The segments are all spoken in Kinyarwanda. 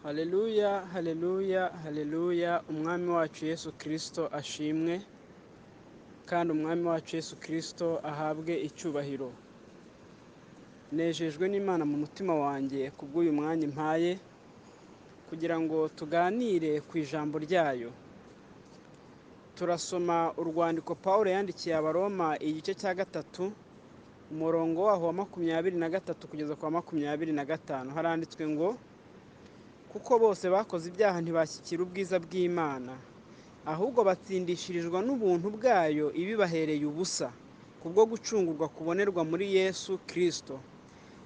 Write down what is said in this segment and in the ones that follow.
Haleluya, haleluya, haleluya, umwami wacu Yesu Kristo ashimwe, kandi umwami wacu Yesu Kristo ahabwe icyubahiro. Nejejwe n'Imana mu mutima wanjye kubw'uyu mwanya impaye, kugira ngo tuganire ku ijambo ryayo. Turasoma urwandiko Pawulo yandikiye Abaroma igice cya 3, umurongo waho wa 23 kugeza ku wa 25. Haranditswe ngo, kuko bose bakoze ibyaha ntibashyikira ubwiza bw'Imana, ahubwo batsindishirizwa n'ubuntu bwayo ibibahereye ubusa, kubwo gucungurwa kubonerwa muri Yesu Kristo.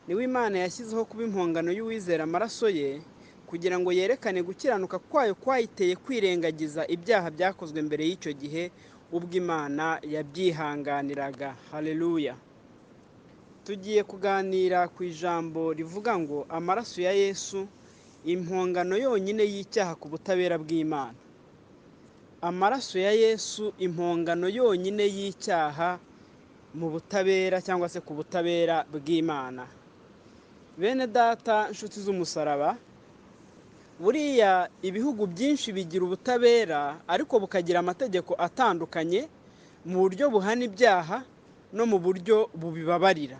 Niwe Imana yashyizeho kuba impongano y'uwizera amaraso ye, kugira ngo yerekane gukiranuka kwayo kwayiteye kwirengagiza ibyaha byakozwe mbere y'icyo gihe, ubwo Imana yabyihanganiraga. Haleluya. Tugiye kuganira ku ijambo rivuga ngo amaraso ya Yesu, impongano yonyine y'icyaha ku butabera bw'Imana. Amaraso ya Yesu, impongano yonyine y'icyaha mu butabera cyangwa se ku butabera bw'Imana. Bene data, nshuti z'umusaraba, buriya ibihugu byinshi bigira ubutabera ariko bukagira amategeko atandukanye mu buryo buhana ibyaha no mu buryo bubibabarira.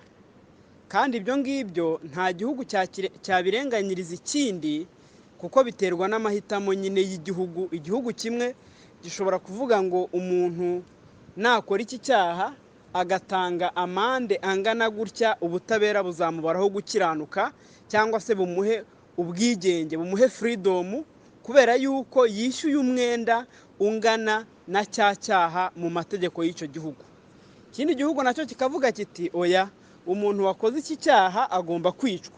Kandi ibyo ngibyo nta gihugu cyabirenganyiriza ikindi, kuko biterwa n'amahitamo nyine y'igihugu. Igihugu kimwe gishobora kuvuga ngo umuntu nakora iki cyaha agatanga amande angana gutya, ubutabera buzamubaraho gukiranuka, cyangwa se bumuhe ubwigenge, bumuhe freedom, kubera yuko yishyuye umwenda ungana na cya cyaha mu mategeko y'icyo gihugu. Ikindi gihugu nacyo kikavuga kiti oya, umuntu wakoze iki cyaha agomba kwicwa.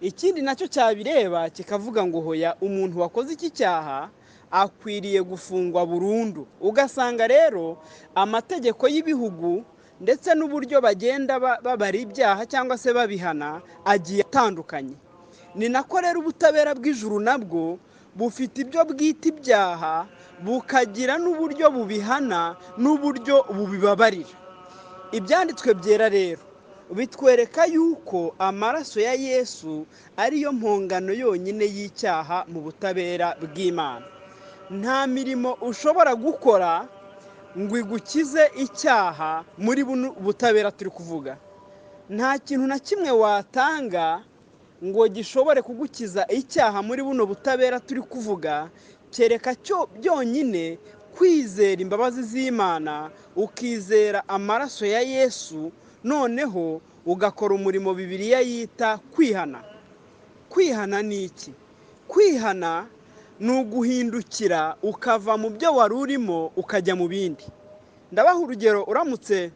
Ikindi nacyo cyabireba kikavuga ngo hoya, umuntu wakoze iki cyaha akwiriye gufungwa burundu. Ugasanga rero amategeko y'ibihugu ndetse n'uburyo bagenda babara ibyaha cyangwa se babihana agiye atandukanye. Ni nako rero ubutabera bw'ijuru nabwo bufite ibyo bwita ibyaha, bukagira n'uburyo bubihana n'uburyo bubibabarira. Ibyanditswe byera rero bitwereka yuko amaraso ya Yesu ariyo mpongano yonyine y'icyaha mu butabera bw'Imana. Nta mirimo ushobora gukora ngo igukize icyaha muri buno butabera turi kuvuga. Nta kintu na kimwe watanga ngo gishobore kugukiza icyaha muri buno butabera turi kuvuga, kereka cyo byonyine kwizera imbabazi z'Imana, ukizera amaraso ya Yesu, noneho ugakora umurimo Bibiliya yita kwihana. Kwihana ni iki? Kwihana ni uguhindukira ukava mu byo wari urimo ukajya mu bindi. Ndabaha urugero. Uramutse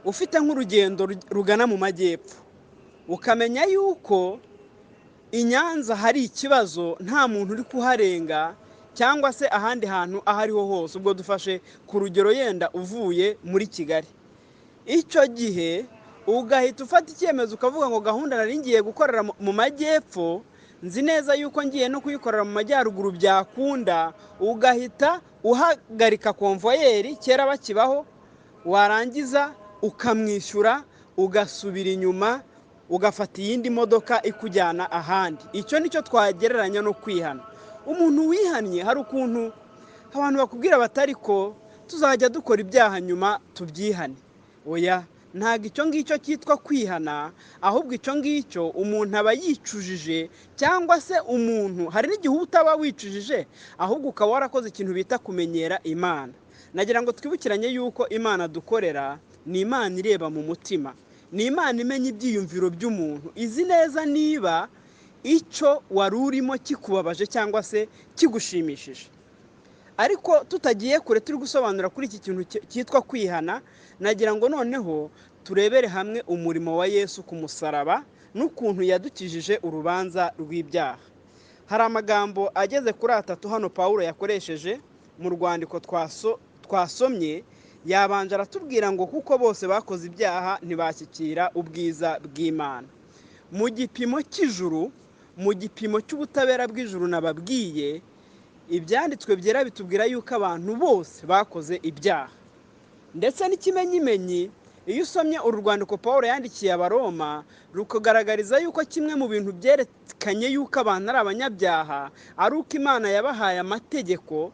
ufite nk'urugendo rugana mu majyepfo, ukamenya yuko i Nyanza hari ikibazo, nta muntu uri kuharenga, cyangwa se ahandi hantu aho ariho hose, ubwo dufashe ku rugero yenda uvuye muri Kigali. Icyo gihe ugahita ufata icyemezo ukavuga ngo gahunda nari ngiye gukorera mu majyepfo, nzi neza yuko ngiye no kuyikorera mu majyaruguru byakunda, ugahita uhagarika konvoyeri, kera bakibaho, warangiza ukamwishyura, ugasubira inyuma, ugafata iyindi modoka ikujyana ahandi. Icyo nicyo twagereranya no kwihana. Umuntu wihannye, hari ukuntu abantu bakubwira batari ko tuzajya dukora ibyaha nyuma tubyihane. Oya, ntabwo icyo ngicyo cyitwa kwihana, ahubwo icyo ngicyo umuntu aba yicujije, cyangwa se umuntu hari n'igihe utaba wicujije, ahubwo ukaba warakoze ikintu bita kumenyera Imana. Nagira ngo twibukiranye yuko Imana dukorera ni Imana ireba mu mutima, ni Imana imenya ibyiyumviro by'umuntu, izi neza niba icyo wari urimo kikubabaje cyangwa se kigushimishije. Ariko tutagiye kure, turi gusobanura kuri iki kintu cyitwa kwihana, nagira ngo noneho turebere hamwe umurimo wa Yesu ku musaraba n'ukuntu yadukijije urubanza rw'ibyaha. Hari amagambo ageze kuri 3 hano Pawulo yakoresheje mu rwandiko twasomye. Yabanje aratubwira ngo kuko bose bakoze ibyaha ntibashyikira ubwiza bw'Imana. Mu gipimo cy'ijuru, mu gipimo cy'ubutabera bw'ijuru nababwiye, ibyanditswe byera bitubwira yuko abantu bose bakoze ibyaha. Ndetse n'ikimenyimenyi iyo usomye uru rwandiko Pawulo yandikiye abaroma rukagaragariza yuko kimwe mu bintu byerekanye yuko abantu ari abanyabyaha ari uko Imana yabahaye amategeko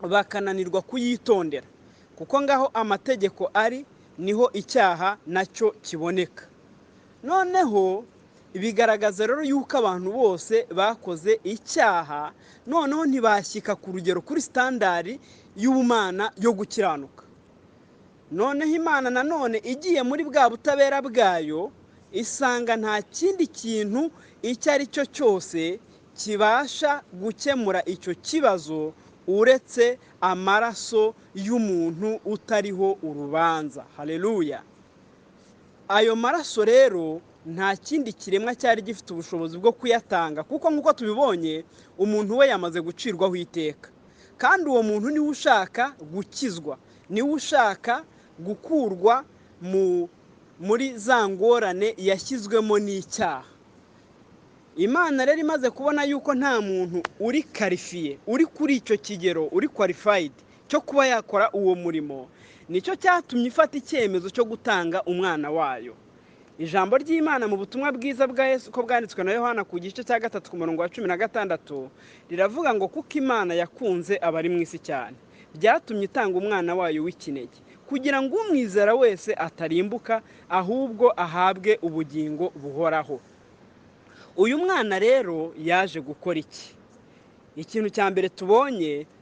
bakananirwa kuyitondera, kuko ngaho amategeko ari niho icyaha nacyo kiboneka. Noneho bigaragaza rero yuko abantu bose bakoze icyaha, noneho ntibashyika ku rugero kuri standard y'ubumana yo gukiranuka. Noneho Imana nanone igiye muri bwa butabera bwayo isanga nta kindi kintu icyo ari cyo cyose kibasha gukemura icyo kibazo uretse amaraso y'umuntu utariho urubanza. Haleluya! Ayo maraso rero nta kindi kiremwa cyari gifite ubushobozi bwo kuyatanga, kuko nk'uko tubibonye umuntu we yamaze gucirwaho iteka, kandi uwo muntu niwe ushaka gukizwa, niwe ushaka gukurwa muri za ngorane yashyizwemo n'icyaha. Imana rero imaze kubona yuko nta muntu uri karifiye, uri kuri icyo kigero, uri qualified cyo kuba yakora uwo murimo, nicyo cyatumye ifata icyemezo cyo gutanga umwana wayo. Ijambo ry'Imana mu butumwa bwiza bwa Yesu ko bwanditswe na Yohana ku gice cya 3 ku murongo wa 16 riravuga ngo kuko Imana yakunze abari mu isi cyane byatumye itanga umwana wayo w'ikinege, kugira ngo umwizera wese atarimbuka ahubwo ahabwe ubugingo buhoraho. Uyu mwana rero yaje gukora iki? Ikintu cya mbere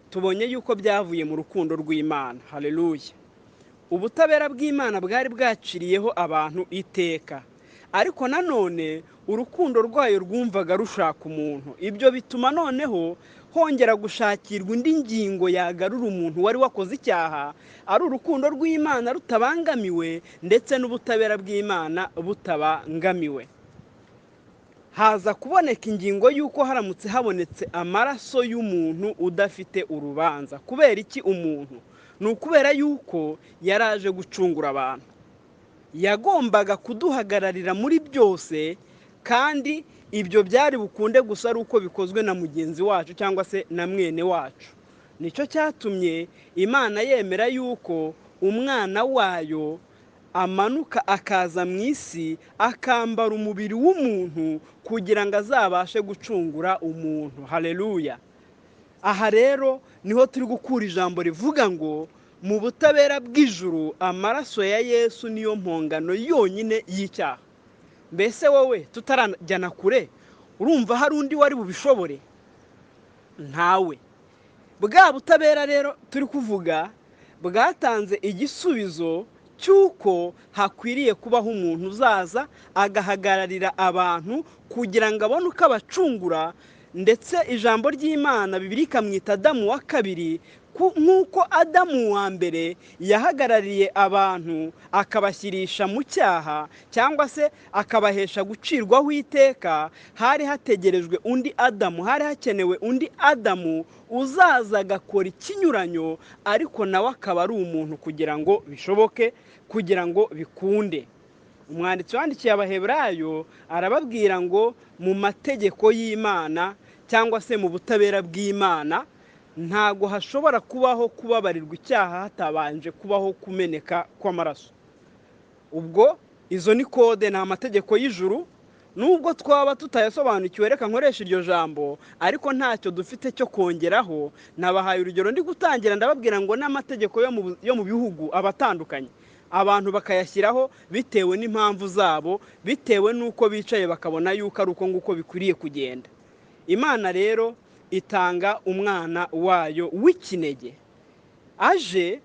tubonye yuko byavuye mu rukundo rw'Imana. Haleluya! Ubutabera bw'Imana bwari bwaciriyeho abantu iteka, ariko nanone urukundo rwayo rwumvaga rushaka umuntu. Ibyo bituma noneho hongera gushakirwa indi ngingo yagarura umuntu wari wakoze icyaha, ari urukundo rw'Imana rutabangamiwe ndetse n'ubutabera bw'Imana butabangamiwe. Haza kuboneka ingingo y'uko haramutse habonetse amaraso y'umuntu udafite urubanza. Kubera iki umuntu? Ni ukubera yuko yaraje gucungura abantu, yagombaga kuduhagararira muri byose, kandi ibyo byari bukunde gusa ari uko bikozwe na mugenzi wacu cyangwa se na mwene wacu. Nicyo cyatumye Imana yemera yuko umwana wayo amanuka akaza mu isi akambara umubiri w'umuntu kugira ngo azabashe gucungura umuntu. Haleluya! Aha rero niho turi gukura ijambo rivuga ngo mu butabera bw'ijuru amaraso ya Yesu niyo mpongano yonyine y'icyaha. Mbese wowe tutarajyana kure urumva hari undi wari bubishobore? Ntawe. Bwa butabera rero turi kuvuga bwatanze igisubizo cyuko hakwiriye kubaho umuntu uzaza agahagararira abantu kugira ngo abone uko abacungura, ndetse ijambo ry'Imana Bibiliya ikamwita Adamu wa kabiri, nk'uko Adamu wa mbere yahagarariye abantu akabashyirisha mu cyaha cyangwa se akabahesha gucirwaho iteka. Hari hategerejwe undi Adamu, hari hakenewe undi Adamu uzaza agakora ikinyuranyo, ariko nawe akaba ari umuntu kugira ngo bishoboke, kugira ngo bikunde. Umwanditsi wandikiye Abaheburayo arababwira ngo mu mategeko y'Imana cyangwa se mu butabera bw'Imana ntago hashobora kubaho kubabarirwa icyaha hatabanje kubaho kumeneka kw'amaraso. Ubwo izo ni kode, ni amategeko y'ijuru. Nubwo twaba tutayasobanukiwe, reka nkoresha iryo jambo, ariko ntacyo dufite cyo kongeraho. Nabahaye urugero ndi gutangira ndababwira ngo n'amategeko yo mu bihugu abatandukanye, abantu bakayashyiraho bitewe n'impamvu zabo, bitewe n'uko bicaye bakabona yuko ari uko nguko bikwiriye kugenda. Imana rero itanga umwana wayo w'ikinege. Aje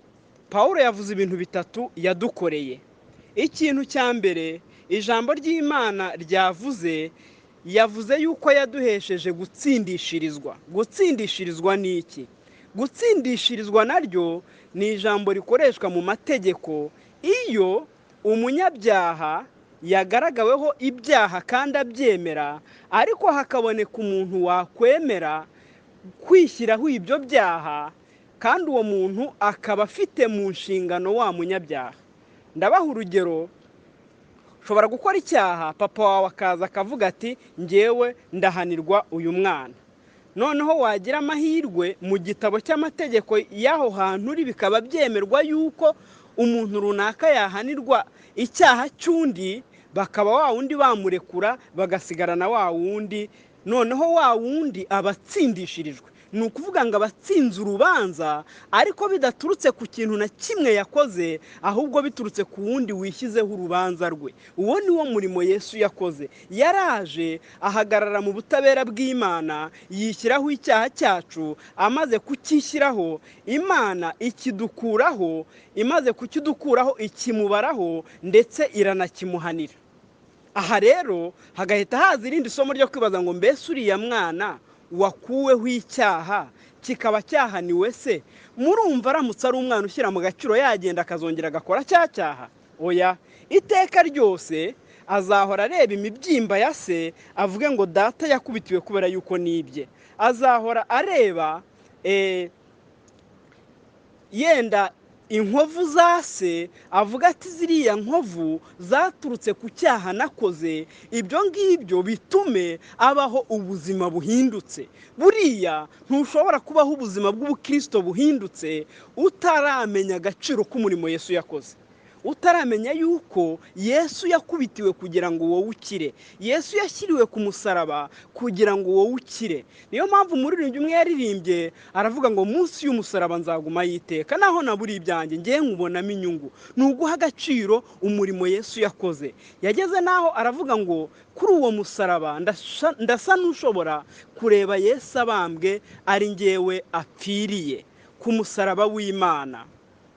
Pawulo yavuze ibintu bitatu yadukoreye. Ikintu cya mbere ijambo ry'Imana yavuze yuko yaduhesheje gutsindishirizwa. Gutsindishirizwa ni iki? Gutsindishirizwa naryo ni ijambo rikoreshwa mu mategeko iyo umunyabyaha yagaragaweho ibyaha kandi abyemera, ariko hakaboneka umuntu wakwemera kwishyiraho ibyo byaha, kandi uwo muntu akaba afite mu nshingano wa munyabyaha. Ndabaha urugero. Ushobora gukora icyaha, papa wawe akaza akavuga ati njyewe ndahanirwa uyu mwana. Noneho wagira amahirwe mu gitabo cy'amategeko y'aho hantu uri bikaba byemerwa yuko umuntu runaka yahanirwa icyaha cy'undi, bakaba wa wundi bamurekura bagasigarana wa wundi, noneho wa wundi abatsindishirijwe. Ni ukuvuga ngo abatsinze urubanza, ariko bidaturutse ku kintu na kimwe yakoze, ahubwo biturutse ku wundi wishyizeho urubanza rwe. Uwo ni wo murimo Yesu yakoze. Yaraje ahagarara mu butabera bw'Imana, yishyiraho icyaha cyacu. Amaze kucyishyiraho, Imana ikidukuraho, imaze kukidukuraho ikimubaraho ndetse iranakimuhanira. Aha rero hagahita haza irindi somo ryo kwibaza ngo mbese uriya mwana wakuweho icyaha kikaba cyahaniwe se, murumva aramutse ari umwana ushyira mu gaciro yagenda akazongera agakora cya cyaha? Oya, iteka ryose azahora areba imibyimba ya se avuge ngo data yakubitiwe kubera yuko nibye. Azahora areba yenda inkovu za se avuga ati ziriya nkovu zaturutse ku cyaha nakoze, ibyo ngibyo bitume abaho ubuzima buhindutse. Buriya ntushobora kubaho ubuzima bw'ubukristo buhindutse utaramenya agaciro k'umurimo Yesu yakoze, utaramenya yuko Yesu yakubitiwe kugira ngo wowe ukire, Yesu yashyiriwe ku musaraba kugira ngo wowe ukire. Niyo mpamvu umuririmbyi umwe yaririmbye aravuga ngo munsi y'umusaraba nzaguma yiteka, naho naburi ibyanjye ngiye nkubonamo inyungu. Ni uguha agaciro umurimo Yesu yakoze. Yageze naho aravuga ngo kuri uwo musaraba ndasa n'ushobora kureba Yesu abambwe ari ngewe apfiriye ku musaraba w'Imana,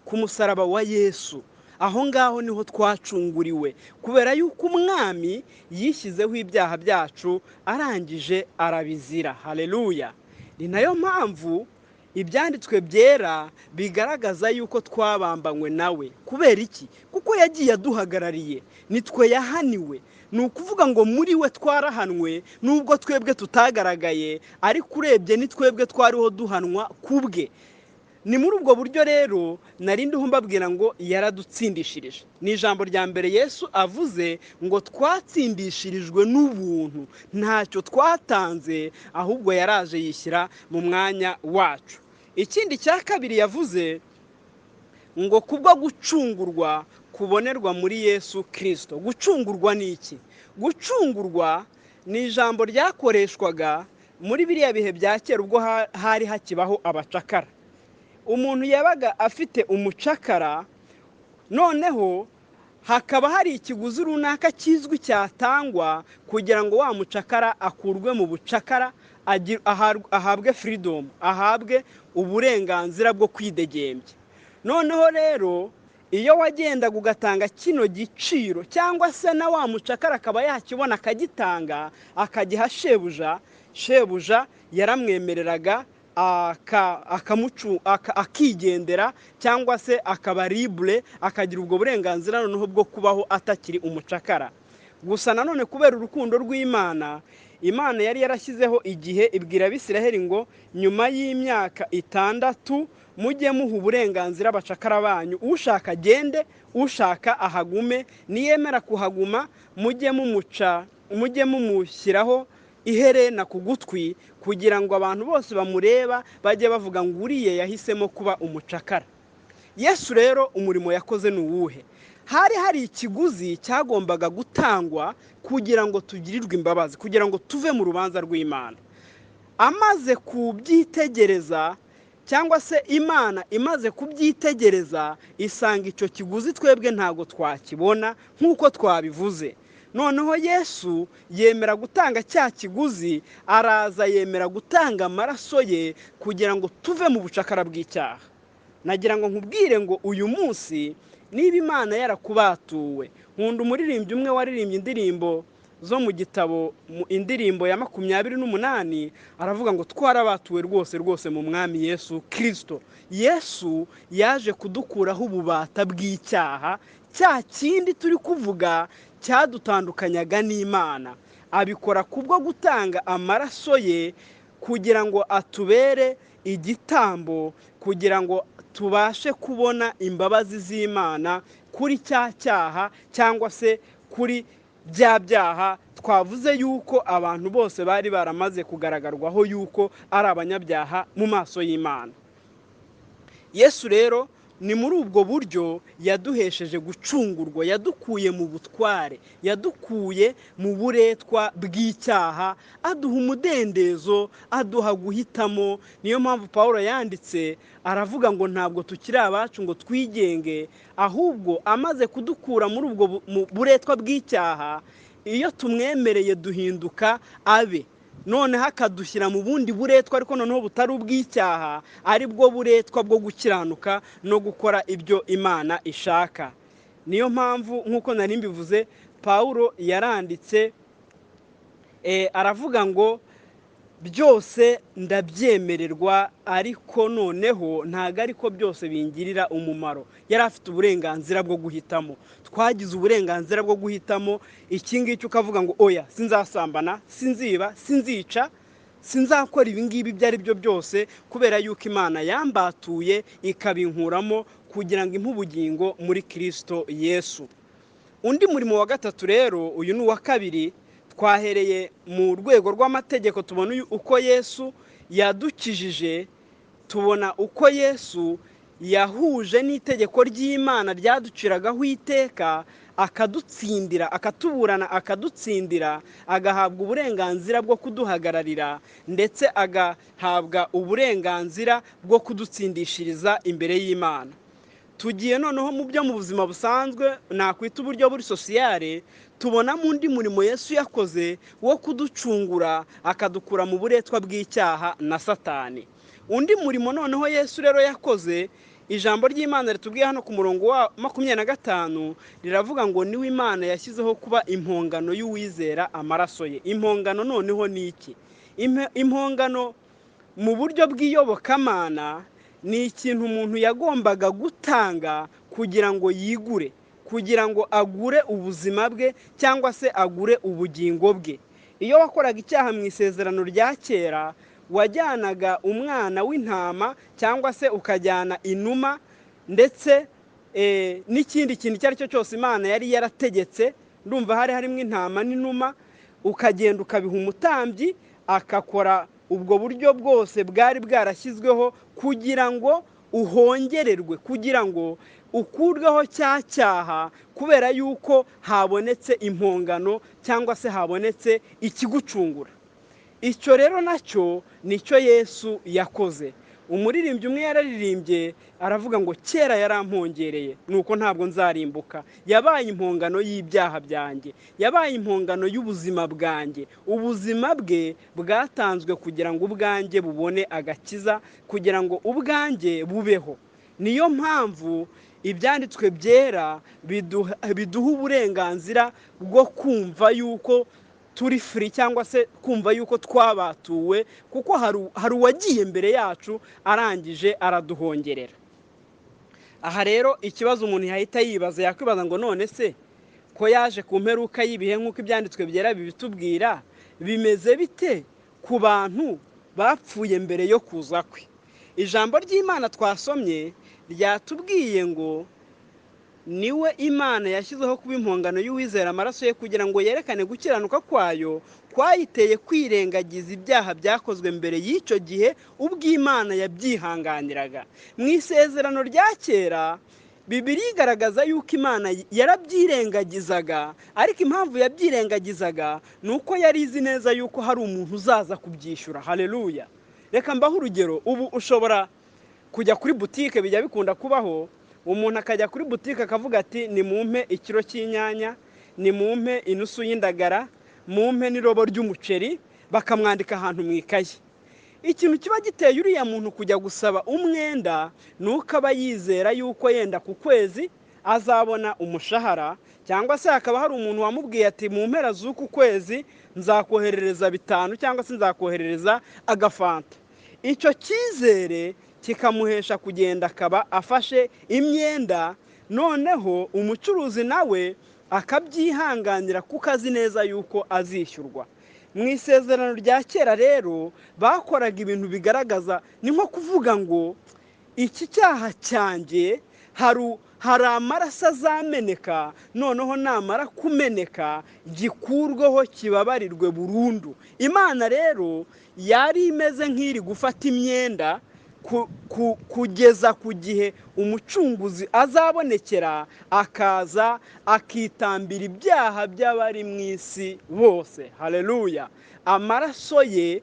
ku musaraba wa Yesu. Aho ngaho niho twacunguriwe, kubera yuko umwami yishyizeho ibyaha byacu arangije arabizira. Haleluya! Ni nayo mpamvu ibyanditswe byera bigaragaza yuko twabambanywe nawe. Kubera iki? Kuko yagiye aduhagarariye, nitwe yahaniwe. Ni ukuvuga ngo muri we twarahanwe, nubwo twebwe tutagaragaye, ariko urebye ni twebwe twariho duhanwa kubwe. Ni muri ubwo buryo rero narindiho mbabwira ngo yaradutsindishirije. Ni ijambo rya mbere Yesu avuze ngo twatsindishirijwe n'ubuntu, ntacyo twatanze, ahubwo yaraje yishyira mu mwanya wacu. Ikindi cya kabiri yavuze ngo kubwo gucungurwa kubonerwa muri Yesu Kristo. Gucungurwa ni iki? Gucungurwa ni ijambo ryakoreshwaga muri biriya bihe bya kera ubwo hari hakibaho abacakara. Umuntu yabaga afite umucakara, noneho hakaba hari ikiguzi runaka kizwi cyatangwa kugira ngo wa mucakara akurwe mu bucakara, ahabwe freedom, ahabwe uburenganzira bwo kwidegembya. Noneho rero iyo wagendaga ugatanga kino giciro, cyangwa se na wa mucakara akaba yakibona akagitanga akagiha shebuja, shebuja yaramwemereraga akigendera, cyangwa se akaba libre, akagira ubwo burenganzira noneho bwo kubaho atakiri umucakara. Gusa nanone kubera urukundo rw'Imana, Imana yari yarashyizeho igihe ibwira Abisiraheli ngo nyuma y'imyaka 6 mujye muha uburenganzira abacakara banyu, ushaka agende, ushaka ahagume. Niyemera kuhaguma mujye mumushyiraho iherena ku gutwi, kugira ngo abantu bose bamureba bajye bavuga ngo uriye yahisemo kuba umucakara. Yesu rero umurimo yakoze ni uwuhe? Hari ikiguzi cyagombaga gutangwa kugira ngo tugirirwe imbabazi, kugira ngo tuve mu rubanza rw'Imana. Amaze kubyitegereza, cyangwa se Imana imaze kubyitegereza, isanga icyo kiguzi twebwe ntago twakibona nk'uko twabivuze. Noneho Yesu yemera gutanga cya kiguzi, araza yemera gutanga amaraso ye kugira ngo tuve mu bucakara bw'icyaha. Nagira ngo nkubwire ngo uyu munsi niba Imana yarakubatuwe, nkunda umuririmbyi umwe waririmbye indirimbo zo mu gitabo, indirimbo ya 28, aravuga ngo twarabatuwe rwose mu mwami Yesu Kristo. Yesu yaje kudukuraho ububata bw'icyaha, cya kindi turi kuvuga cyadutandukanyaga n'Imana. Abikora kubwo gutanga amaraso ye kugira ngo atubere igitambo, kugira ngo tubashe kubona imbabazi z'Imana kuri cya cyaha, cyangwa se kuri bya byaha twavuze yuko abantu bose bari baramaze kugaragazwaho yuko ari abanyabyaha mu maso y'Imana. Yesu rero ni muri ubwo buryo yaduhesheje gucungurwa, yadukuye mu butware, yadukuye mu buretwa bw'icyaha, aduha umudendezo, aduha guhitamo. Niyo mpamvu Pawulo yanditse aravuga ngo ntabwo tukiri abacu ngo twigenge, ahubwo amaze kudukura muri ubwo buretwa bw'icyaha, iyo tumwemereye duhinduka abe, noneho akadushyira mu bundi buretwa ariko noneho butari ubw'icyaha, ari bwo buretwa bwo gukiranuka no gukora ibyo Imana ishaka. Niyo mpamvu nk'uko nari mbivuze, Pawulo yaranditse aravuga ngo byose ndabyemererwa, ariko noneho ntabwo ariko byose bingirira umumaro. Yari afite uburenganzira bwo guhitamo. Twagize uburenganzira bwo guhitamo iki ngiki, ukavuga ngo oya, sinzasambana, sinziba, sinzica, sinzakora ibi ngibi ibyo ari byo byose, kubera yuko Imana yambatuye ikabinkuramo kugira ngo impe ubugingo muri Kristo Yesu. Undi murimo wa gatatu rero, uyu ni uwa kabiri, twahereye mu rwego rw'amategeko, tubona uko Yesu yadukijije, tubona uko Yesu yahuje n'itegeko ry'Imana ryaduciragaho iteka, akadutsindira, akatuburana, akadutsindira, agahabwa uburenganzira bwo kuduhagararira, ndetse agahabwa uburenganzira bwo kudutsindishiriza imbere y'Imana. Tugiye noneho mu byo mu buzima busanzwe, nakwita uburyo buri sosiyale, tubonamo undi murimo Yesu yakoze wo kuducungura, akadukura mu buretwa bw'icyaha na Satani. Undi murimo noneho Yesu rero yakoze, ijambo ry'Imana ritubwiye hano ku murongo wa 25, riravuga ngo niwe Imana yashyizeho kuba impongano y'uwizera amaraso ye. Impongano noneho ni iki? Impongano mu buryo bw'iyobokamana ni ikintu umuntu yagombaga gutanga kugira ngo yigure, kugira ngo agure ubuzima bwe cyangwa se agure ubugingo bwe. Iyo wakoraga icyaha mu isezerano rya kera, wajyanaga umwana w'intama cyangwa se ukajyana inuma, ndetse n'ikindi kintu icyo ari cyo cyose Imana yari yarategetse. Ndumva hari harimo intama n'inuma, ukagenda ukabiha umutambyi, akakora ubwo buryo bwose bwari bwarashyizweho kugira ngo uhongererwe, kugira ngo ukurweho cya cyaha, kubera yuko habonetse impongano cyangwa se habonetse ikigucungura. Icyo rero nacyo nicyo Yesu yakoze. Umuririmbyi umwe yararirimbye aravuga ngo kera yarampongereye, nuko ntabwo nzarimbuka. Yabaye impongano y'ibyaha byanjye, yabaye impongano y'ubuzima bwanjye. Ubuzima bwe bwatanzwe kugira ngo ubwanjye bubone agakiza, kugira ngo ubwanjye bubeho. Niyo mpamvu ibyanditswe byera biduha uburenganzira bwo kumva yuko turi free, cyangwa se kumva yuko twabatuwe, kuko hari uwagiye mbere yacu arangije araduhongerera. Aha rero ikibazo umuntu yahita yibaza, yakwibaza ngo none se ko yaje ku mperuka y'ibihe nk'uko ibyanditswe byera bibitubwira, bimeze bite ku bantu bapfuye mbere yo kuza kwe? Ijambo ry'Imana twasomye ryatubwiye ngo niwe Imana yashyizeho kuba impongano y'uwizera amaraso ye, kugira ngo yerekane gukiranuka kwayo kwayiteye kwirengagiza ibyaha byakozwe mbere y'icyo gihe, ubwo Imana yabyihanganiraga. Mu isezerano rya kera, Bibiliya igaragaza yuko Imana yarabyirengagizaga, ariko impamvu yabyirengagizaga ni uko yari izi neza yuko hari umuntu uzaza kubyishyura. Haleluya! Reka mbaho urugero. Ubu ushobora kujya kuri butike, bijya bikunda kubaho, umuntu akajya kuri butike akavuga ati nimumpe ikiro cy'inyanya, nimumpe inusu y'indagara, mumpe n'irobo ry'umuceri, bakamwandika ahantu mu ikayi. Ikintu kiba giteye uriya muntu kujya gusaba umwenda, nuko aba yizera yuko yenda ku kwezi azabona umushahara, cyangwa se hakaba hari umuntu wamubwiye ati mu mpera z'uku kwezi nzakoherereza 5 cyangwa se nzakoherereza agafanta. Icyo cyizere kikamuhesha kugenda akaba afashe imyenda, noneho umucuruzi nawe akabyihanganira kuko azi neza yuko azishyurwa. Mu isezerano rya kera rero bakoraga ibintu bigaragaza, ni nko kuvuga ngo iki cyaha cyanjye hari amaraso azameneka, noneho namara kumeneka gikurweho kibabarirwe burundu. Imana rero yari imeze nk'iri gufata imyenda kugeza ku gihe umucunguzi azabonekera akaza akitambira ibyaha by'abari mu isi bose. Haleluya! Amaraso ye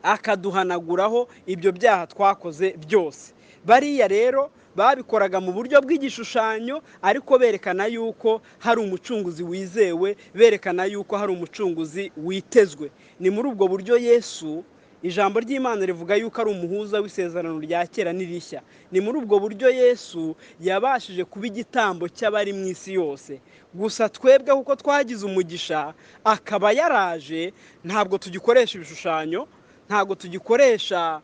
akaduhanaguraho ibyo byaha twakoze byose. Bariya rero babikoraga mu buryo bw'igishushanyo, ariko berekana yuko hari umucunguzi wizewe, berekana yuko hari umucunguzi witezwe. Ni muri ubwo buryo Yesu, ijambo ry'Imana rivuga yuko ari umuhuza w'isezerano rya kera n'irishya. Ni muri ubwo buryo Yesu yabashije kuba igitambo cy'abari mu isi yose. Gusa twebwe kuko twagize umugisha akaba yaraje, ntabwo tugikoresha ibishushanyo, ntabwo tugikoresha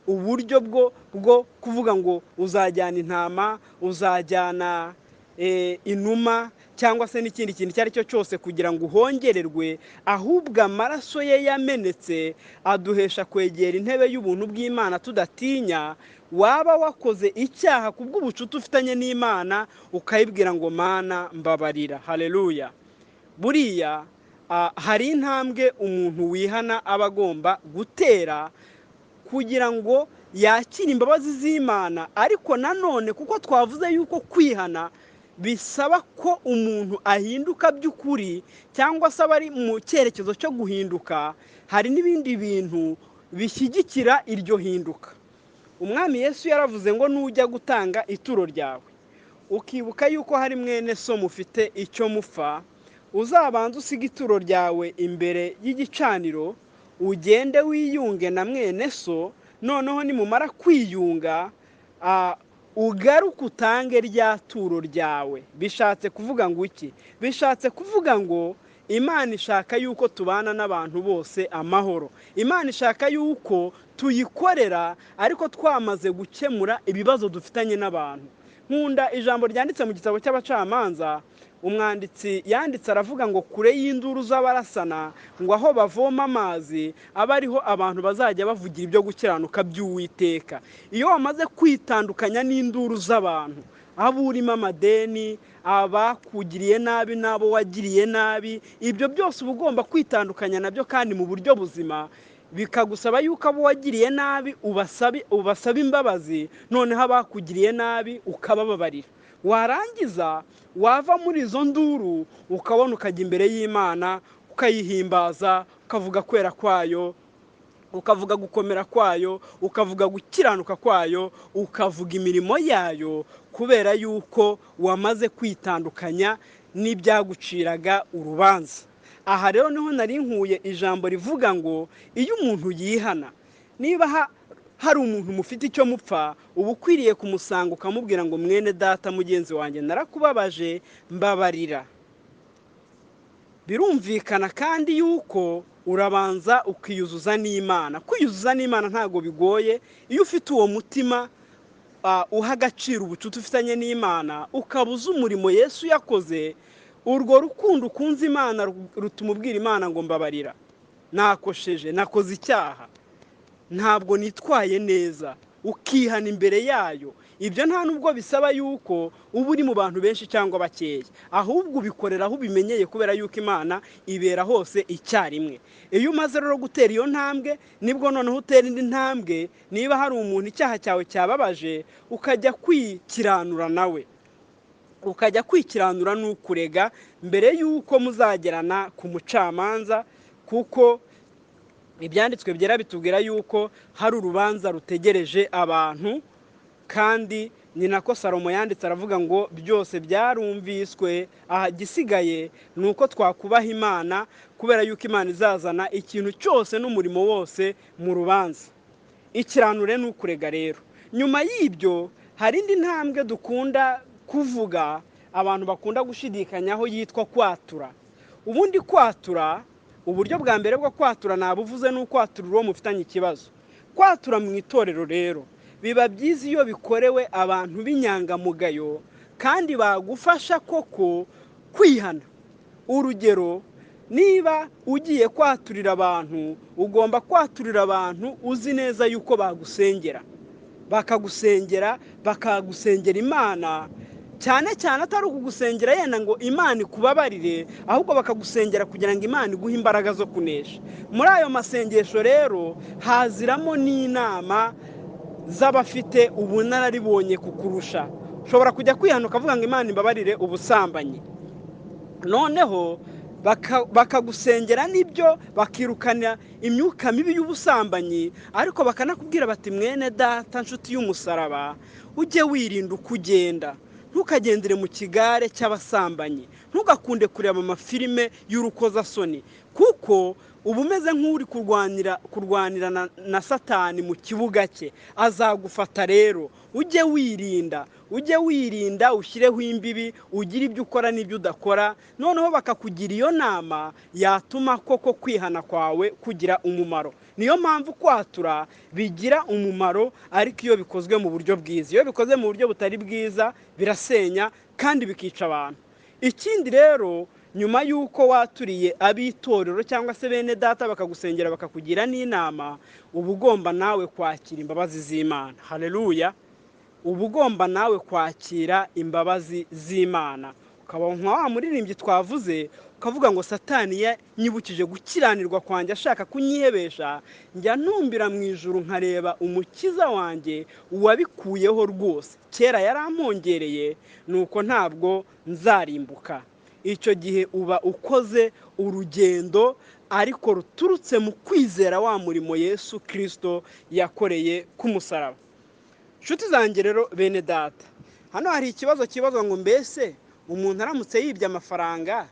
uburyo bwo kuvuga ngo uzajyana intama, uzajyana inuma cyangwa se n'ikindi kintu icyo ari cyo cyose kugira ngo uhongererwe, ahubwo amaraso ye yamenetse aduhesha kwegera intebe y'ubuntu bw'Imana tudatinya. Waba wakoze icyaha kubw'ubucuti ufitanye n'Imana ukayibwira ngo Mana mbabarira. Haleluya! Buriya hari intambwe umuntu wihana aba agomba gutera kugira ngo yakire imbabazi z'Imana, ariko nanone kuko twavuze yuko kwihana bisaba ko umuntu ahinduka by'ukuri cyangwa se aba ari mu cyerekezo cyo guhinduka, hari n'ibindi bintu bishyigikira iryo hinduka. Umwami Yesu yaravuze ngo nujya gutanga ituro ryawe ukibuka yuko hari mwene so mufite icyo mupfa, uzabanza usiga ituro ryawe imbere y'igicaniro, ugende wiyunge na mwene so, noneho nimumara kwiyunga ugaruke utange rya turo ryawe. Bishatse kuvuga ngo iki? Bishatse kuvuga ngo Imana ishaka yuko tubana n'abantu bose amahoro. Imana ishaka yuko tuyikorera ariko twamaze gukemura ibibazo dufitanye n'abantu. Nkunda ijambo ryanditse mu gitabo cy'Abacamanza, umwanditsi yanditse aravuga ngo kure y'induru z'abarasana, ngo aho bavoma amazi aba ariho abantu bazajya bavugira ibyo gukiranuka by'Uwiteka. Iyo wamaze kwitandukanya n'induru z'abantu, abo urimo amadeni, abakugiriye nabi n'abo wagiriye nabi, ibyo byose uba ugomba kwitandukanya nabyo kandi mu buryo buzima. Bikagusaba yuko abo wagiriye nabi ubasaba imbabazi, noneho abakugiriye nabi ukabababarira. Warangiza wava muri izo nduru ukabona ukajya imbere y'Imana ukayihimbaza, ukavuga kwera kwayo, ukavuga gukomera kwayo, ukavuga gukiranuka kwayo, ukavuga imirimo yayo, kubera yuko wamaze kwitandukanya n'ibyaguciraga urubanza. Aha rero niho nari nkuye ijambo rivuga ngo iyo umuntu yihana, niba hari umuntu mufite icyo mupfa, uba ukwiriye kumusanga ukamubwira ngo mwene data mugenzi wanjye narakubabaje mbabarira. Birumvikana kandi yuko urabanza ukiyuzuza n'Imana. Kwiyuzuza n'Imana ntago bigoye iyo ufite uwo mutima uha agaciro ubucuti ufitanye n'Imana, ukabuza umurimo Yesu yakoze. Urwo rukundo ukunze Imana rutuma ubwira Imana ngo mbabarira, nakosheje, nakoze icyaha, ntabwo nitwaye neza, ukihana imbere yayo. Ibyo nta nubwo bisaba yuko uba uri mu bantu benshi cyangwa bakeya, ahubwo ubikorera aho ubimenyeye, kubera yuko Imana ibera hose icyarimwe. Iyo umaze rero gutera iyo ntambwe, nibwo noneho utera indi ntambwe. Niba hari umuntu icyaha cyawe cyababaje, ukajya kwikiranura nawe, ukajya kwikiranura n'ukurega mbere yuko muzagerana ku mucamanza, kuko ibyanditswe byera bitubwira yuko hari urubanza rutegereje abantu. Kandi ni nako Salomo yanditse aravuga ngo byose byarumviswe, aha gisigaye ni uko twakubaha Imana, kubera yuko Imana izazana ikintu cyose n'umurimo wose mu rubanza. Ikiranure n'ukurega rero. Nyuma y'ibyo hari indi ntambwe dukunda kuvuga, abantu bakunda gushidikanyaho, yitwa kwatura. Ubundi kwatura, uburyo bwa mbere bwo kwatura nabuvuze ni ukwatura uwo mufitanye ikibazo. Kwatura mu itorero rero biba byiza iyo bikorewe abantu b'inyangamugayo kandi bagufasha koko kwihana. Urugero, niba ugiye kwaturira abantu, ugomba kwaturira abantu uzi neza yuko bagusengera, bakagusengera Imana, cyane cyane atari ukugusengera yenda ngo Imana ikubabarire, ahubwo bakagusengera kugira ngo Imana iguhe imbaraga zo kunesha. Muri ayo masengesho rero haziramo n'inama z'abafite ubunararibonye kukurusha. Ushobora kujya kwihana ukavuga ngo Imana imbabarire ubusambanyi, noneho bakagusengera n'ibyo, bakirukana imyuka mibi y'ubusambanyi, ariko bakanakubwira bati mwene data nshuti y'umusaraba, ujye wirinda uko ugenda, ntukagendere mu kigare cy'abasambanyi, ntugakunde kureba amafilime y'urukozasoni, kuko uba umeze nk'uri kurwanira na Satani mu kibuga cye, azagufata. Rero ujye wirinda ushyireho imbibi, ugire ibyo ukora n'ibyo udakora, noneho bakakugira iyo nama yatuma koko kwihana kwawe kugira umumaro. Niyo mpamvu kwatura bigira umumaro, ariko iyo bikozwe mu buryo bwiza. Iyo bikoze mu buryo butari bwiza birasenya kandi bikica abantu. Ikindi rero, nyuma y'uko waturiye ab'itorero cyangwa se bene data bakagusengera bakakugira n'inama, uba ugomba nawe kwakira imbabazi z'Imana. Haleluya! Uba ugomba nawe kwakira imbabazi z'Imana. Ukaba nka wa muririmbyi twavuze, ukavuga ngo Satani yanyibukije gukiranirwa kwanjye ashaka kunyihebesha, njya ntumbira mu ijuru nkareba umukiza wanjye uwabikuyeho rwose. Kera yarampongereye, nuko ntabwo nzarimbuka. Icyo gihe uba ukoze urugendo ariko ruturutse mu kwizera wa murimo Yesu Kristo yakoreye ku musaraba. Nshuti zanjye rero bene data, hano hari ikibazo kibazwa ngo mbese umuntu aramutse yibye amafaranga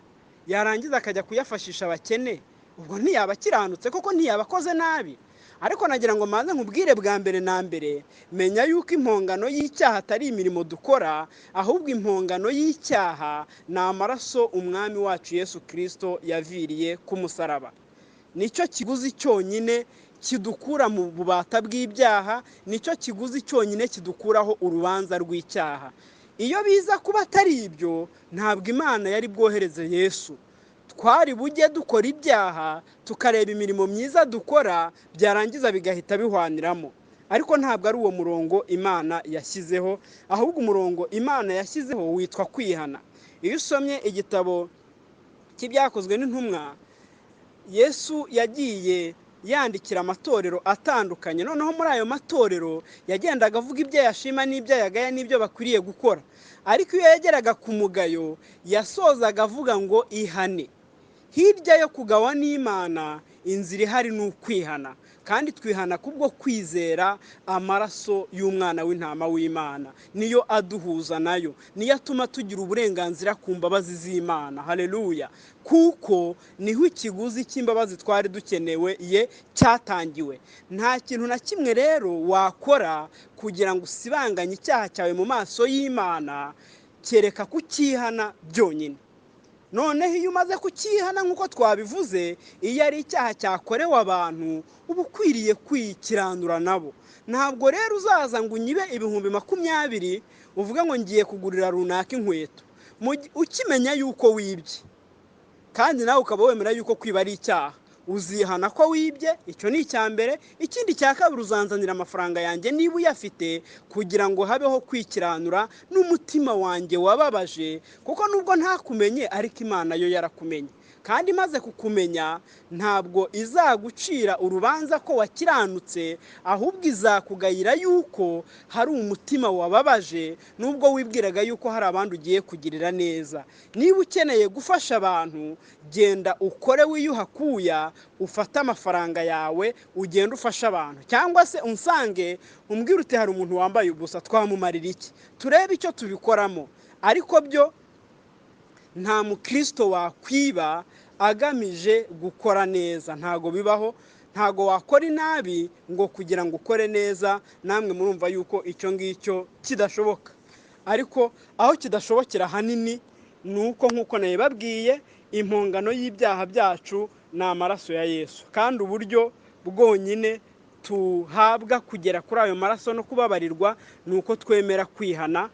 yarangiza akajya kuyafashisha abakene, ubwo ntiyaba akiranutse koko, ntiyaba akoze nabi? Ariko nagira ngo manze nkubwire bwa mbere na mbere, menya yuko impongano y'icyaha atari imirimo dukora, ahubwo impongano y'icyaha ni amaraso umwami wacu Yesu Kristo yaviriye ku musaraba. Nicyo kiguzi cyonyine kidukura mu bubata bw'ibyaha, nicyo kiguzi cyonyine kidukuraho urubanza rw'icyaha. Iyo biza kuba atari ibyo, ntabwo Imana yari bwohereze Yesu. Twari bujye dukora ibyaha, tukareba imirimo myiza dukora, byarangiza bigahita bihwaniramo. Ariko ntabwo ari uwo murongo Imana yashyizeho, ahubwo umurongo Imana yashyizeho witwa kwihana. Iyo usomye igitabo cy'ibyakozwe n'intumwa, Yesu yagiye yandikira amatorero atandukanye, noneho muri ayo matorero yagendaga avuga ibyo yashima n'ibyo yagaya n'ibyo bakwiriye gukora. Ariko iyo yageraga ku mugayo yasozaga avuga ngo ihane. Hirya yo kugawa n'Imana, inzira ihari ni ukwihana, kandi twihana kubwo kwizera amaraso y'umwana w'intama w'Imana. Niyo aduhuza nayo, niyo atuma tugira uburenganzira ku mbabazi z'Imana. Haleluya! Kuko niho ikiguzi cy'imbabazi twari dukenewe cyatangiwe. Nta kintu na kimwe rero wakora kugira ngo usibanganye icyaha cyawe mu maso y'Imana, kereka kukihana byonyine. Noneho iyo umaze kukihana nk'uko twabivuze, iyo ari icyaha cyakorewe abantu, uba ukwiriye kwikiranura nabo. Ntabwo rero uzaza ngo unyibe 20,000 uvuga ngo ngiye kugurira runaka inkweto, ukimenya yuko wibye, kandi nawe ukaba wemera yuko kwiba ari icyaha. Uzihana ko wibye, icyo ni icya mbere. Ikindi cya kabiri, uzanzanira amafaranga yanjye niba uyafite, kugira ngo habeho kwikiranura n'umutima wanjye wababaje, kuko nubwo ntakumenye ariko Imana yo yarakumenye. Kandi imaze kukumenya, ntabwo izagucira urubanza ko wakiranutse, ahubwo izakugayira yuko hari umutima wababaje, nubwo wibwiraga yuko hari abandi ugiye kugirira neza. Niba ukeneye gufasha abantu, genda ukore wiyuhakuya, ufate amafaranga yawe ugenda ufasha abantu. Cyangwa se unsange umbwire uti hari umuntu wambaye ubusa, twamumarira iki? Turebe icyo tubikoramo. Ariko byo nta mukristo wakwiba agamije gukora neza, ntago bibaho. Ntago wakora inabi ngo kugira ngo ukore neza. Namwe murumva yuko icyo ngicyo kidashoboka. Ariko aho kidashobokera hanini nuko nk'uko nabibabwiye, impongano y'ibyaha byacu ni amaraso ya Yesu, kandi uburyo bwonyine tuhabwa kugera kuri ayo maraso no kubabarirwa nuko twemera kwihana,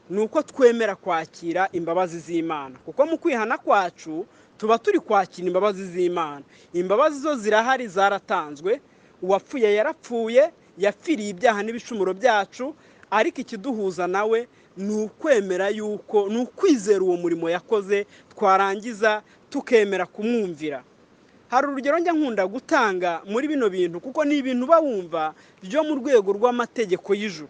nuko twemera kwakira imbabazi z'Imana. Kuko mu kwihana kwacu tuba turi kwakira imbabazi z'Imana. Imbabazi zo zirahari, zaratanzwe. Uwapfuye yarapfuye, yapfiriye ibyaha n'ibicumuro byacu, ariko ikiduhuza nawe ni ukwemera yuko, ni ukwizera uwo murimo yakoze, twarangiza tukemera kumwumvira. Hari urugero njya nkunda gutanga muri bino bintu, kuko ni ibintu uba wumva byo mu rwego rw'amategeko y'ijuru.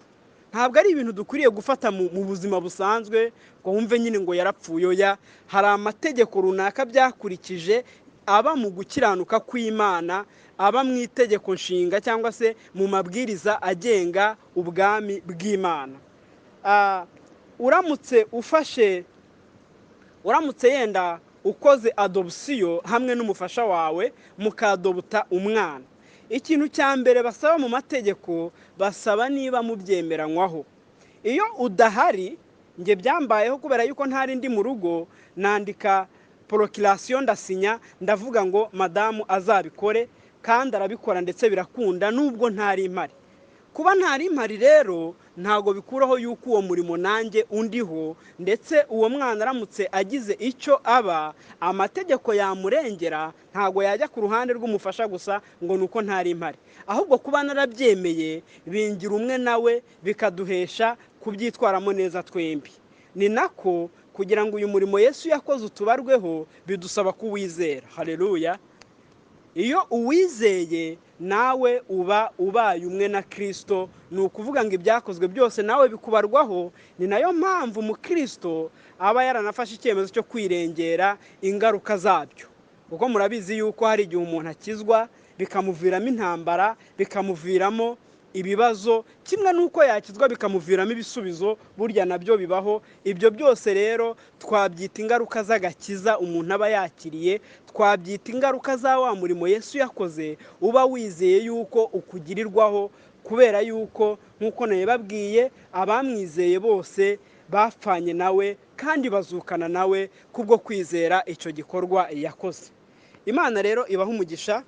Ntabwo ari ibintu dukwiriye gufata mu buzima busanzwe ngo wumve nyine ngo yarapfuye. Oya, hari amategeko runaka byakurikije, aba mu gukiranuka kw'Imana, aba mu itegeko nshinga cyangwa se mu mabwiriza agenga ubwami bw'Imana. Uramutse yenda ukoze adopsiyo hamwe n'umufasha wawe mukadobuta umwana, ikintu cya mbere basaba mu mategeko, basaba niba mubyemeranywaho. Iyo udahari, nge byambayeho kubera yuko ntari ndi mu rugo, nandika proclamation ndasinya, ndavuga ngo madamu azabikore, kandi arabikora ndetse birakunda nubwo ntari impari. Kuba ntari impari rero ntago bikuraho yuko uwo murimo nanjye undiho, ndetse uwo mwana aramutse agize icyo aba, amategeko yamurengera, ntago yajya ku ruhande rw'umufasha gusa ngo nuko ntari impari. Ahubwo kuba narabyemeye bingira umwe nawe, bikaduhesha kubyitwaramo neza twembi. Ni nako kugira ngo uyu murimo Yesu yakoze utubarweho, bidusaba kuwizera. Haleluya! Iyo uwizeye nawe uba ubaye umwe na Kristo, ni ukuvuga ngo ibyakozwe byose nawe bikubarwaho. Ni nayo mpamvu mu Kristo aba yaranafashe icyemezo cyo kwirengera ingaruka zabyo, kuko murabizi yuko hari igihe umuntu akizwa bikamuviramo intambara, bikamuviramo ibibazo, kimwe nuko yakizwa bikamuviramo ibisubizo, burya nabyo bibaho. Ibyo byose rero twabyita ingaruka z'agakiza umuntu aba yakiriye, twabyita ingaruka za wa murimo Yesu yakoze, uba wizeye yuko ukugirirwaho, kubera yuko nk'uko nabibabwiye, abamwizeye bose bapfanye nawe kandi bazukana nawe kubwo kwizera icyo gikorwa yakoze. Imana rero ibaha umugisha.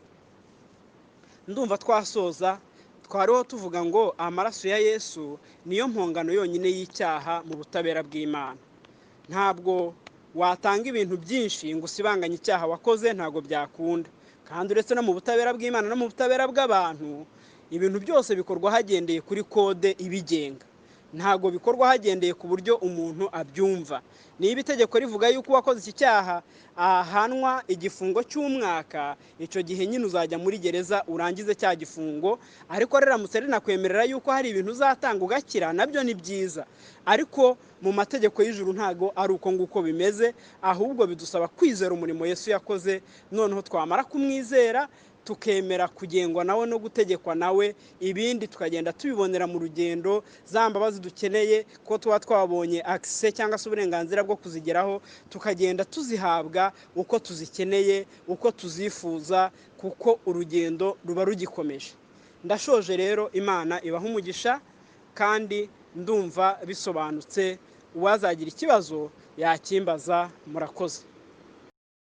Ndumva twasoza, twariho tuvuga ngo amaraso ya Yesu niyo mpongano yonyine y'icyaha mu butabera bw'Imana. Ntabwo watanga ibintu byinshi ngo usibanganye icyaha wakoze, ntabwo byakunda. Kandi uretse no mu butabera bw'Imana no mu butabera bw'abantu, ibintu byose bikorwa hagendeye kuri kode ibigenga, ntabwo bikorwa hagendeye ku buryo umuntu abyumva. Niba itegeko rivuga yuko uwakoze iki cyaha ahanwa igifungo cy'umwaka, icyo gihe nyine uzajya muri gereza urangize cya gifungo. Ariko riramutse rinakwemerera yuko hari ibintu uzatanga ugakira, nabyo ni byiza. Ariko mu mategeko y'ijuru ntago ari uko nguko bimeze, ahubwo bidusaba kwizera umurimo Yesu yakoze, noneho twamara kumwizera tukemera kugengwa nawe no gutegekwa nawe, ibindi tukagenda tubibonera mu rugendo. Za mbabazi dukeneye ko tuba twabonye access cyangwa se uburenganzira bwo kuzigeraho, tukagenda tuzihabwa uko tuzikeneye, uko tuzifuza, kuko urugendo ruba rugikomeje. Ndashoje rero, Imana ibaha umugisha, kandi ndumva bisobanutse. Uwazagira ikibazo yakimbaza. Murakoze.